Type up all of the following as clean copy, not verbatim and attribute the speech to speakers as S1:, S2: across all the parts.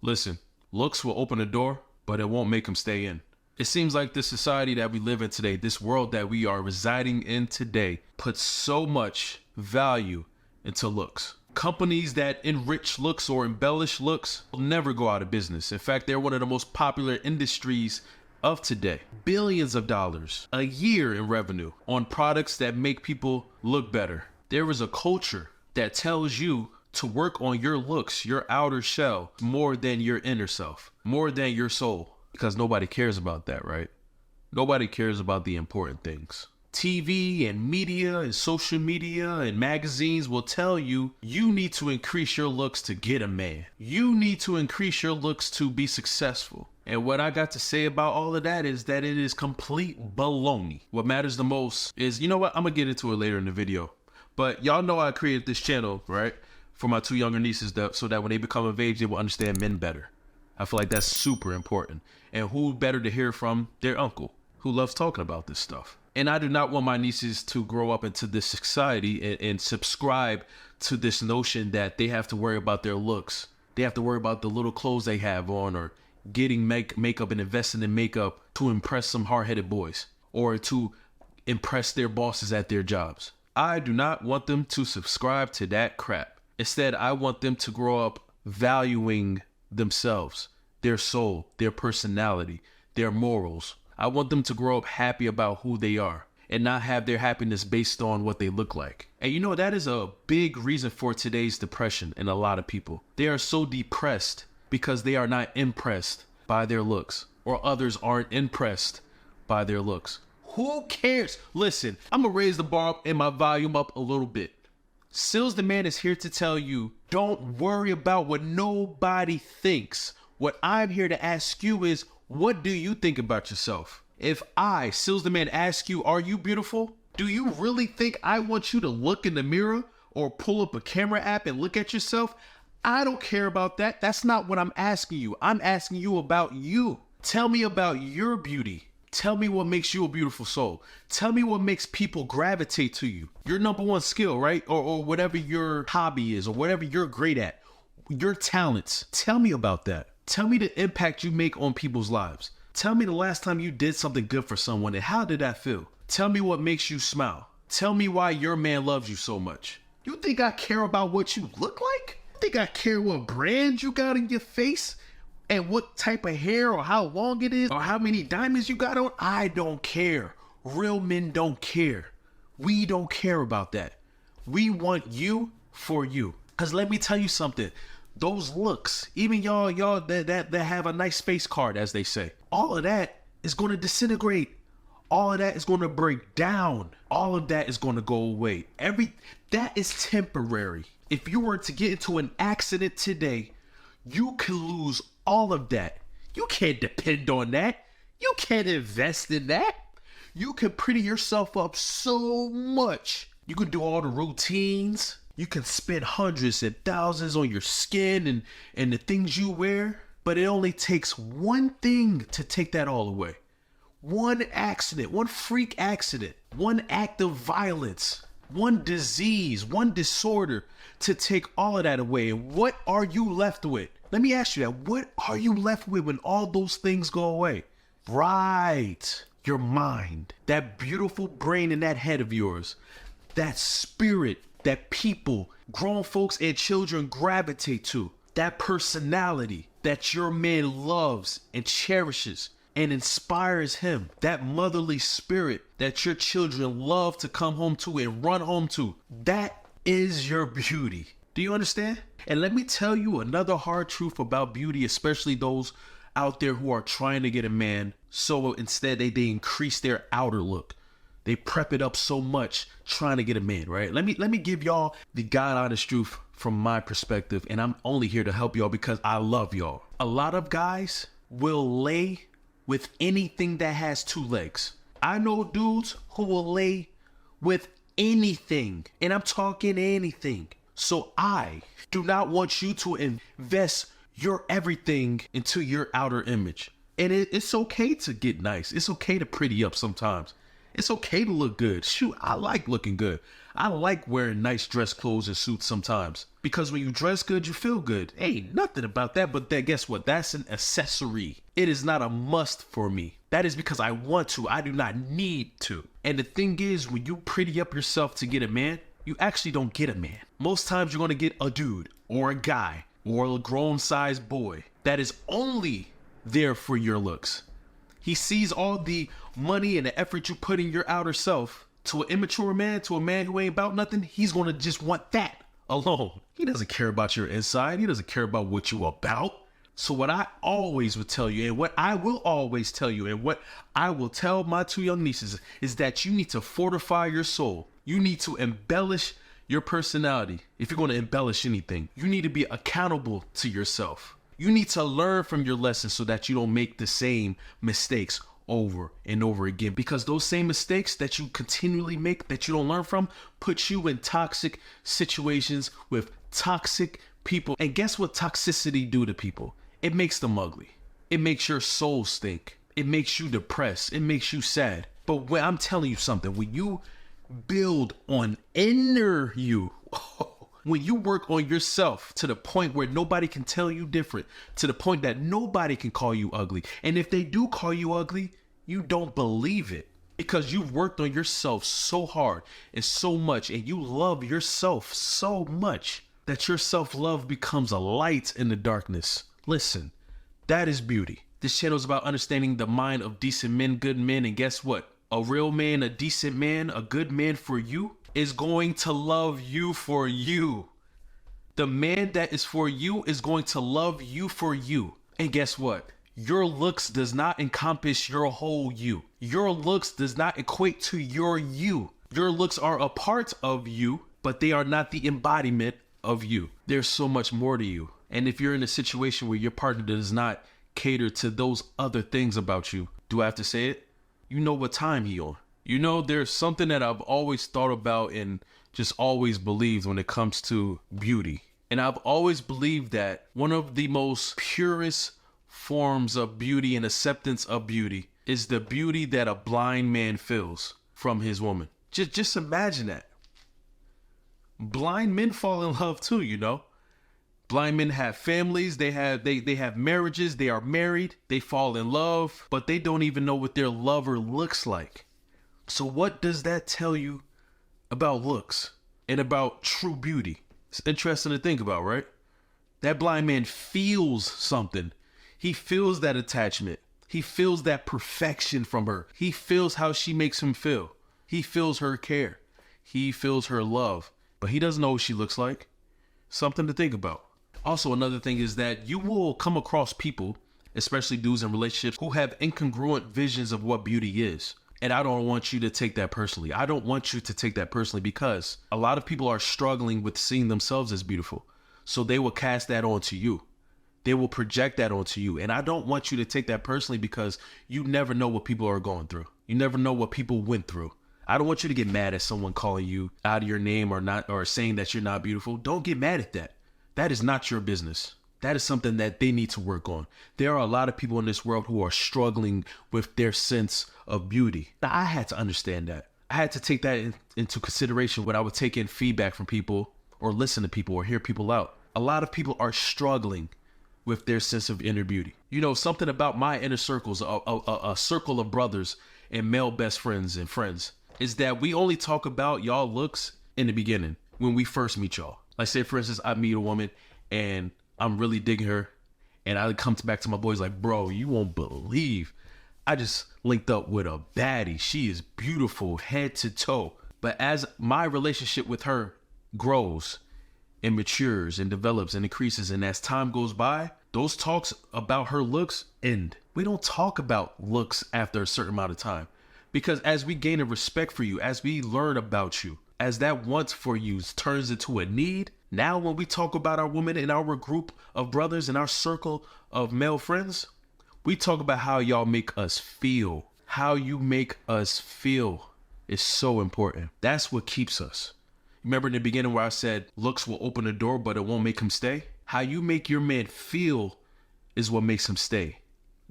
S1: Listen, looks will open a door, but it won't make them stay in. It seems like the society that we live in today, this world that we are residing in today, puts so much value into looks. Companies that enrich looks or embellish looks will never go out of business. In fact, they're one of the most popular industries of today. Billions of dollars a year in revenue on products that make people look better. There is a culture that tells you to work on your looks, your outer shell, more than your inner self, more than your soul, because nobody cares about that, right? Nobody cares about the important things. TV and media and social media and magazines will tell you you need to increase your looks to get a man. You need to increase your looks to be successful. And what I got to say about all of that is that it is complete baloney. What matters the most is, you know what? I'm gonna get into it later in the video. But y'all know I created this channel, right? For my two younger nieces, so that when they become of age, they will understand men better. I feel like that's super important. And who better to hear from? Their uncle, who loves talking about this stuff. And I do not want my nieces to grow up into this society and subscribe to this notion that they have to worry about their looks. They have to worry about the little clothes they have on, or getting makeup and investing in makeup to impress some hard-headed boys, or to impress their bosses at their jobs. I do not want them to subscribe to that crap. Instead, I want them to grow up valuing themselves, their soul, their personality, their morals. I want them to grow up happy about who they are and not have their happiness based on what they look like. And you know, that is a big reason for today's depression in a lot of people. They are so depressed because they are not impressed by their looks, or others aren't impressed by their looks. Who cares? Listen, I'm gonna raise the bar up and my volume up a little bit. Sealz the Man is here to tell you, don't worry about what nobody thinks. What I'm here to ask you is, what do you think about yourself? If I, Sealz the Man, ask you, are you beautiful? Do you really think I want you to look in the mirror or pull up a camera app and look at yourself? I don't care about that. That's not what I'm asking you. I'm asking you about you. Tell me about your beauty. Tell me what makes you a beautiful soul. Tell me what makes people gravitate to you. Your number one skill, right? Or whatever your hobby is, or whatever you're great at. Your talents. Tell me about that. Tell me the impact you make on people's lives. Tell me the last time you did something good for someone and how did that feel? Tell me what makes you smile. Tell me why your man loves you so much. You think I care about what you look like? You think I care what brand you got in your face? And what type of hair, or how long it is, or how many diamonds you got on? I don't care. Real men don't care. We don't care about that. We want you for you. Cause let me tell you something. Those looks, even y'all that have a nice face card, as they say, all of that is going to disintegrate. All of that is going to break down. All of that is going to go away. That is temporary. If you were to get into an accident today, you could lose all of that. You can't depend on that. You can't invest in that. You can pretty yourself up so much. You can do all the routines. You can spend hundreds and thousands on your skin and the things you wear. But it only takes one thing to take that all away. One accident, one freak accident, one act of violence, one disease, one disorder to take all of that away. And what are you left with? Let me ask you that. What are you left with when all those things go away? Right. Your mind, that beautiful brain in that head of yours, that spirit that people, grown folks and children gravitate to, that personality that your man loves and cherishes and inspires him, that motherly spirit that your children love to come home to and run home to. That is your beauty. Do you understand? And let me tell you another hard truth about beauty, especially those out there who are trying to get a man. So instead they increase their outer look. They prep it up so much trying to get a man, right? Let me give y'all the God honest truth from my perspective. And I'm only here to help y'all because I love y'all. A lot of guys will lay with anything that has two legs. I know dudes who will lay with anything. And I'm talking anything. So I do not want you to invest your everything into your outer image. And it's okay to get nice. It's okay to pretty up sometimes. It's okay to look good. Shoot, I like looking good. I like wearing nice dress clothes and suits sometimes. Because when you dress good, you feel good. Ain't nothing about that, but then guess what? That's an accessory. It is not a must for me. That is because I want to. I do not need to. And the thing is, when you pretty up yourself to get a man, you actually don't get a man. Most times you're going to get a dude or a guy or a grown sized boy that is only there for your looks. He sees all the money and the effort you put in your outer self. To an immature man, to a man who ain't about nothing, he's going to just want that alone. He doesn't care about your inside. He doesn't care about what you about. So what I always would tell you, and what I will always tell you, and what I will tell my two young nieces, is that you need to fortify your soul. You need to embellish your personality. If you're going to embellish anything, you need to be accountable to yourself. You need to learn from your lessons so that you don't make the same mistakes over and over again, because those same mistakes that you continually make that you don't learn from put you in toxic situations with toxic people. And guess what toxicity do to people? It makes them ugly. It makes your soul stink. It makes you depressed. It makes you sad. But when I'm telling you something, when you build on inner you, when you work on yourself to the point where nobody can tell you different, to the point that nobody can call you ugly. And if they do call you ugly, you don't believe it because you've worked on yourself so hard and so much, and you love yourself so much that your self-love becomes a light in the darkness. Listen, that is beauty. This channel is about understanding the mind of decent men, good men, and guess what? A real man, a decent man, a good man for you is going to love you for you. The man that is for you is going to love you for you. And guess what? Your looks does not encompass your whole you. Your looks does not equate to your you. Your looks are a part of you, but they are not the embodiment of you. There's so much more to you. And if you're in a situation where your partner does not cater to those other things about you, do I have to say it? You know what time he on. You know, there's something that I've always thought about and just always believed when it comes to beauty. And I've always believed that one of the most purest forms of beauty and acceptance of beauty is the beauty that a blind man feels from his woman. Just imagine that. Blind men fall in love too, you know. Blind men have families, they have marriages, they are married, they fall in love, but they don't even know what their lover looks like. So what does that tell you about looks and about true beauty? It's interesting to think about, right? That blind man feels something. He feels that attachment. He feels that perfection from her. He feels how she makes him feel. He feels her care. He feels her love, but he doesn't know what she looks like. Something to think about. Also, another thing is that you will come across people, especially dudes in relationships, who have incongruent visions of what beauty is. And I don't want you to take that personally. I don't want you to take that personally because a lot of people are struggling with seeing themselves as beautiful. So they will cast that onto you. They will project that onto you. And I don't want you to take that personally because you never know what people are going through. You never know what people went through. I don't want you to get mad at someone calling you out of your name or saying that you're not beautiful. Don't get mad at that. That is not your business. That is something that they need to work on. There are a lot of people in this world who are struggling with their sense of beauty. Now, I had to understand that. I had to take that into consideration when I would take in feedback from people or listen to people or hear people out. A lot of people are struggling with their sense of inner beauty. You know, something about my inner circles, a circle of brothers and male best friends and friends, is that we only talk about y'all looks in the beginning when we first meet y'all. Like say, for instance, I meet a woman and I'm really digging her, and I come back to my boys like, bro, you won't believe I just linked up with a baddie. She is beautiful head to toe. But as my relationship with her grows and matures and develops and increases, and as time goes by, those talks about her looks end. We don't talk about looks after a certain amount of time, because as we gain a respect for you, as we learn about you, as that want for you turns into a need, now when we talk about our women in our group of brothers in our circle of male friends, we talk about how y'all make us feel. How you make us feel is so important. That's what keeps us. Remember in the beginning where I said looks will open the door, but it won't make him stay? How you make your man feel is what makes him stay,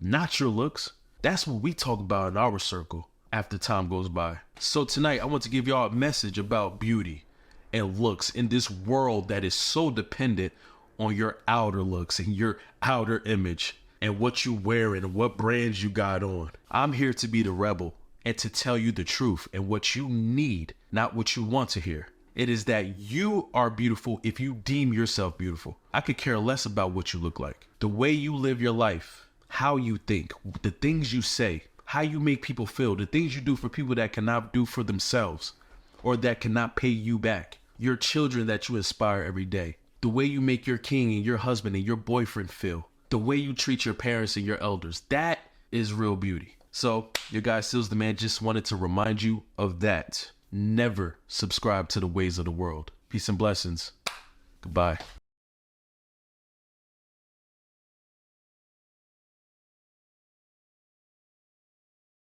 S1: not your looks. That's what we talk about in our circle. after time goes by. So tonight I want to give y'all a message about beauty and looks in this world that is so dependent on your outer looks and your outer image and what you wearing and what brands you got on. I'm here to be the rebel and to tell you the truth and what you need, not what you want to hear. It is that you are beautiful if you deem yourself beautiful. I could care less about what you look like. The way you live your life, how you think, the things you say, how you make people feel, the things you do for people that cannot do for themselves or that cannot pay you back, your children that you inspire every day, the way you make your king and your husband and your boyfriend feel, the way you treat your parents and your elders, that is real beauty. So your guy Sealz the Man just wanted to remind you of that. Never subscribe to the ways of the world. Peace and blessings. Goodbye.